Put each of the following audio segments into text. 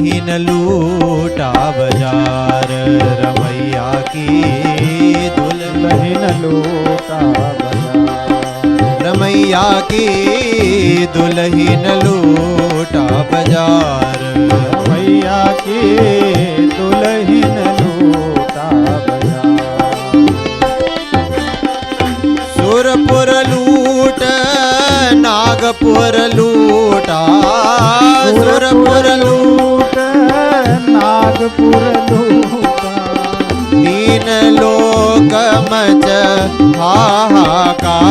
दुल्हीन लूटा बाजार, रमैया की दुल्हीन लूटा बाजार, रमैया की दुल्हीन लूटा बाजार, रमैया की दुल्हीन लूटा बाजार। सुरपुर लूट नागपुर लूटा, सुरपुर लूट नागपुर लूटा, दीन लोक मच हाहाकार,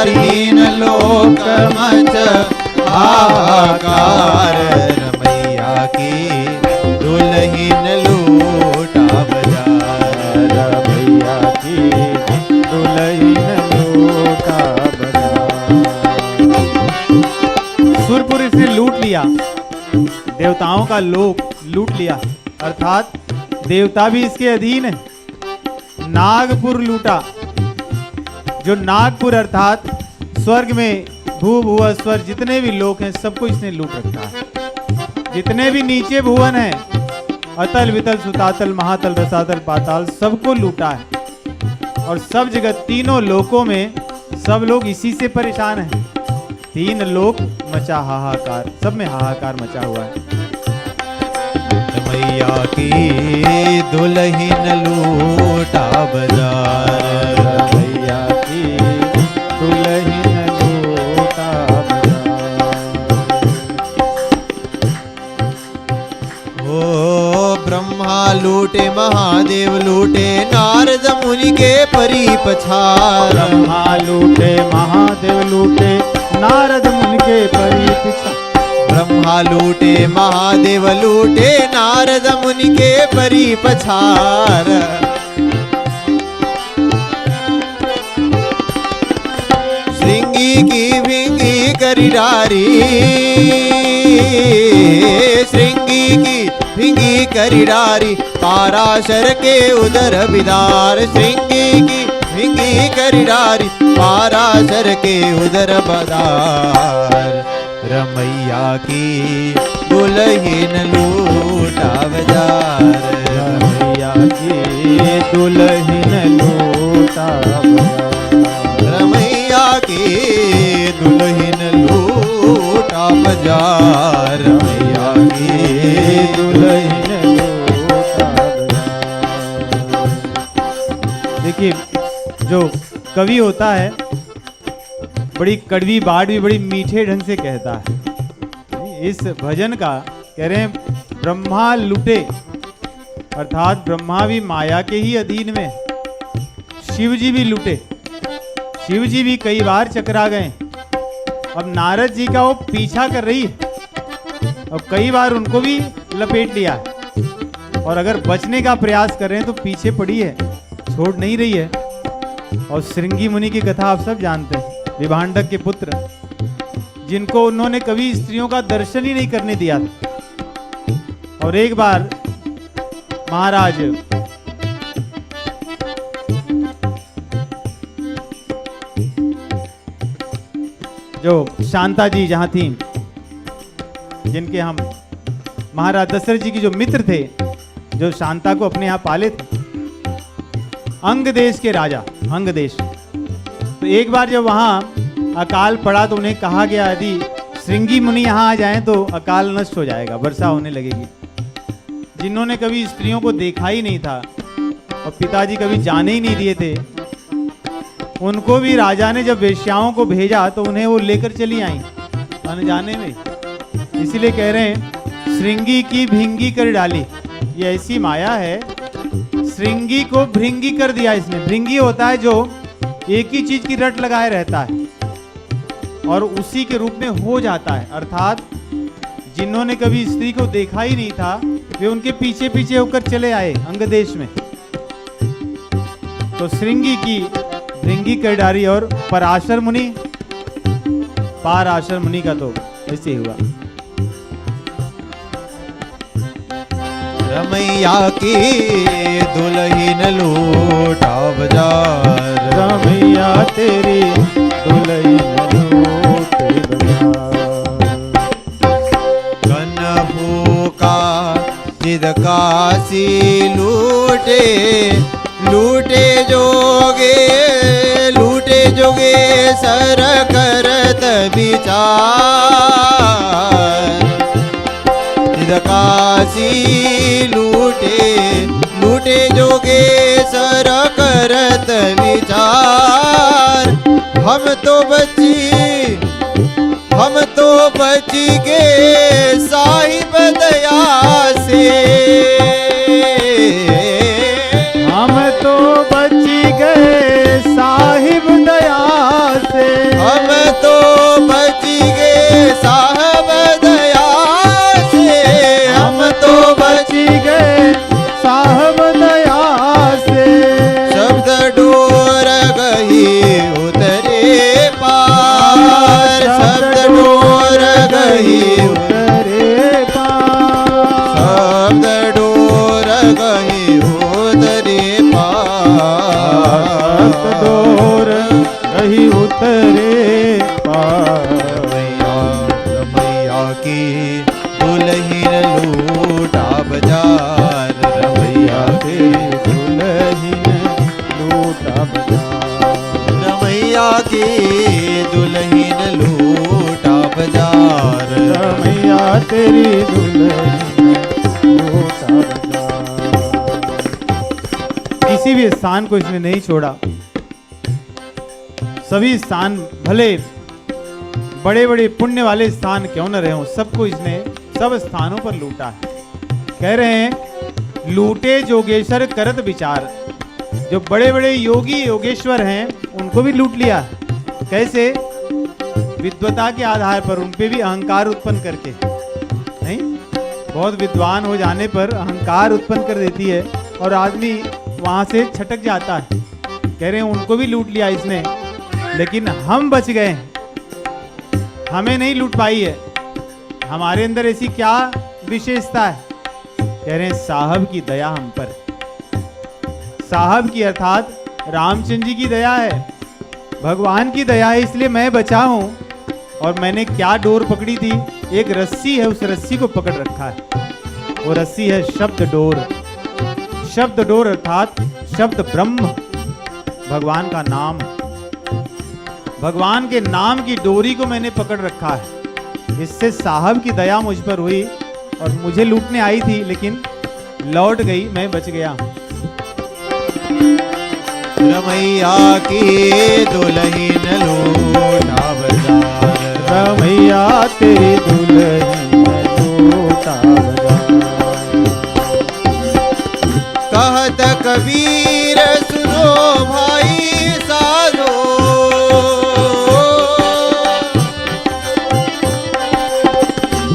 दीन लोक मच हाहाकार, रमैया की दुल्हीन लूटा बाजार, रमैया की दुल्हीन लूटा बाजार। सुरपुर इसने लूट लिया, देवताओं का लोक लूट लिया, अर्थात देवता भी इसके अधीन है। नागपुर लूटा, जो नागपुर अर्थात स्वर्ग में भू भुव स्वर जितने भी लोक हैं सबको इसने लूट रखा है। जितने भी नीचे भुवन हैं, अतल वितल सुतातल महातल रसातल पाताल, सबको लूटा है। और सब जगह तीनों लोकों में सब लोग इसी से परेशान हैं। तीन लोक मचा हाहाकार, सब में हाहाकार मचा हुआ है। रमैया की दुल्हीन लूटा बाजार, रमैया की दुल्हीन लूटा बाजार। हो ब्रह्मा लूटे महादेव लूटे, नारद मुनि के परी पछार, ब्रह्मा लूटे महादेव लूटे, नारद मुनि के परी पछार, ब्रह्मा लूटे महादेव लूटे, नारद मुनि के परी पछार, श्रृंगी की भिंगी करी डारी, श्रृंगी की भिंगी करी डारी, पाराशर के उदर बिदार, श्रृंगी की भिंगी करी डारी, पाराशर के उदर बदार, रमैया की दुल्हीन लूटा बाजार, रमैया की दुल्हीन लूटा बाजार, रमैया की दुल्हीन लूटा बाजार, रमैया की दुल्हीन लूटा बाजार। देखिए, जो कवि होता है बड़ी कड़वी बात भी बड़ी मीठे ढंग से कहता है। इस भजन का कह रहे हैं ब्रह्मा लूटे, अर्थात ब्रह्मा भी माया के ही अधीन में, शिव जी भी लूटे, शिव जी भी कई बार चकरा गए। अब नारद जी का वो पीछा कर रही है, अब कई बार उनको भी लपेट लिया है, और अगर बचने का प्रयास कर रहे हैं तो पीछे पड़ी है, छोड़ नहीं रही है। और श्रृंगी मुनि की कथा आप सब जानते हैं, विभांडक के पुत्र, जिनको उन्होंने कभी स्त्रियों का दर्शन ही नहीं करने दिया था। और एक बार महाराज जो शांता जी जहां थी, जिनके हम महाराज दशरथ जी की जो मित्र थे, जो शांता को अपने यहाँ पाले थे, अंग देश के राजा, अंग देश। तो एक बार जब वहाँ अकाल पड़ा तो उन्हें कहा गया यदि श्रृंगी मुनि यहाँ आ जाएं तो अकाल नष्ट हो जाएगा, वर्षा होने लगेगी। जिन्होंने कभी स्त्रियों को देखा ही नहीं था और पिताजी कभी जाने ही नहीं दिए थे, उनको भी राजा ने जब वेश्याओं को भेजा तो उन्हें वो लेकर चली आई अनजाने में। इसीलिए कह रहे हैं श्रृंगी की भिंगी कर डाली, ये ऐसी माया है, श्रृंगी को भृंगी कर दिया इसने। भृंगी होता है जो एक ही चीज की रट लगाए रहता है और उसी के रूप में हो जाता है, अर्थात जिन्होंने कभी स्त्री को देखा ही नहीं था वे उनके पीछे पीछे होकर चले आए अंग देश में। तो श्रृंगी की भृंगी कर डाली और पराशर मुनि, पाराशर मुनि का तो ऐसे हुआ। रमैया की दुल्हीन लूटा बाजार, रमैया तेरी दुल्हीन लूट बाजार। कन्हू काशी लूटे जोगे सर करत विचार। काशी लूटे जोगे सर करत विचार। हम तो बची के साहिब दया से। हम तो बच गए साहिब दया से। हम तो बच गए साहिब दया से। हम तो बच गए साहिब दया से। शब्द डोर गई उतरे पार। शब्द डोर गई उतरे पार। शब्द डोर गई उतरे पार। शब्द डोर गई उतरे पार। रमैया की दुल्हन लूटा बाजार। रमैया की दुल्हन लूटा बाजार। रमैया की दुल्हन लूटा बाजार। रमैया तेरी दुल्हन लूटा बाजार। किसी भी स्थान को इसने नहीं छोड़ा। सभी स्थान भले बड़े बड़े पुण्य वाले स्थान क्यों न रहे हों, सबको इसने सब स्थानों पर लूटा है। कह रहे हैं लूटे जोगेश्वर करत विचार। जो बड़े बड़े योगी योगेश्वर हैं उनको भी लूट लिया। कैसे? विद्वता के आधार पर उन पे भी अहंकार उत्पन्न करके। नहीं, बहुत विद्वान हो जाने पर अहंकार उत्पन्न कर देती है और आदमी वहां से छटक जाता है। कह रहे हैं उनको भी लूट लिया इसने, लेकिन हम बच गए। हमें नहीं लूट पाई है। हमारे अंदर ऐसी क्या विशेषता है? कह रहे हैं साहब की दया हम पर। साहब की अर्थात रामचंद्र जी की दया है, भगवान की दया है, इसलिए मैं बचा हूं। और मैंने क्या डोर पकड़ी थी? एक रस्सी है, उस रस्सी को पकड़ रखा है। वो रस्सी है शब्द डोर। शब्द डोर अर्थात शब्द ब्रह्म, भगवान का नाम। भगवान के नाम की डोरी को मैंने पकड़ रखा है। इससे साहब की दया मुझ पर हुई और मुझे लूटने आई थी, लेकिन लौट गई, मैं बच गया। रमैया की दुल्हन लूटा बाजार। रमैया तेरी दुल्हन लूटा बाजार। कहत कबीर सुनो भाई साधो।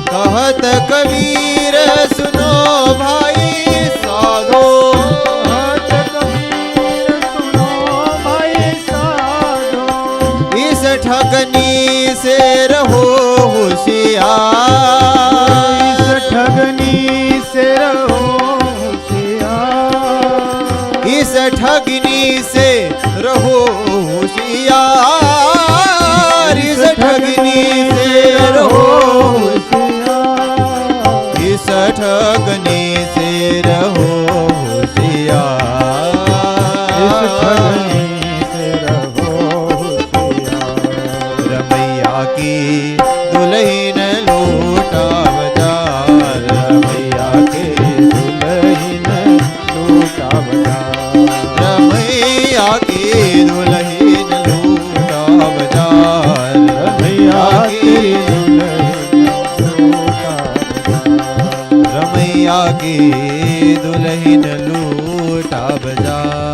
कहत कबीर सुनो भाई साधो। इस ठगनी से रहो होशियार। इस ठगनी से रहो होशियार। इस ठगनी से रहो होशियार। इस ठगनी से रहो होशियार। इस ठगनी से रहो होशियार। इस ठगनी से रहो होशियार। रमैया की दुल्हन लूटा बाजार। रमैया की दुल्हन लूटा बाजार। रमैया की दुल्हन लूटा बाजार। रमैया तेरी दुल्हन लूटा बाजार। रमैया की दुल्हन लूटा बाजार।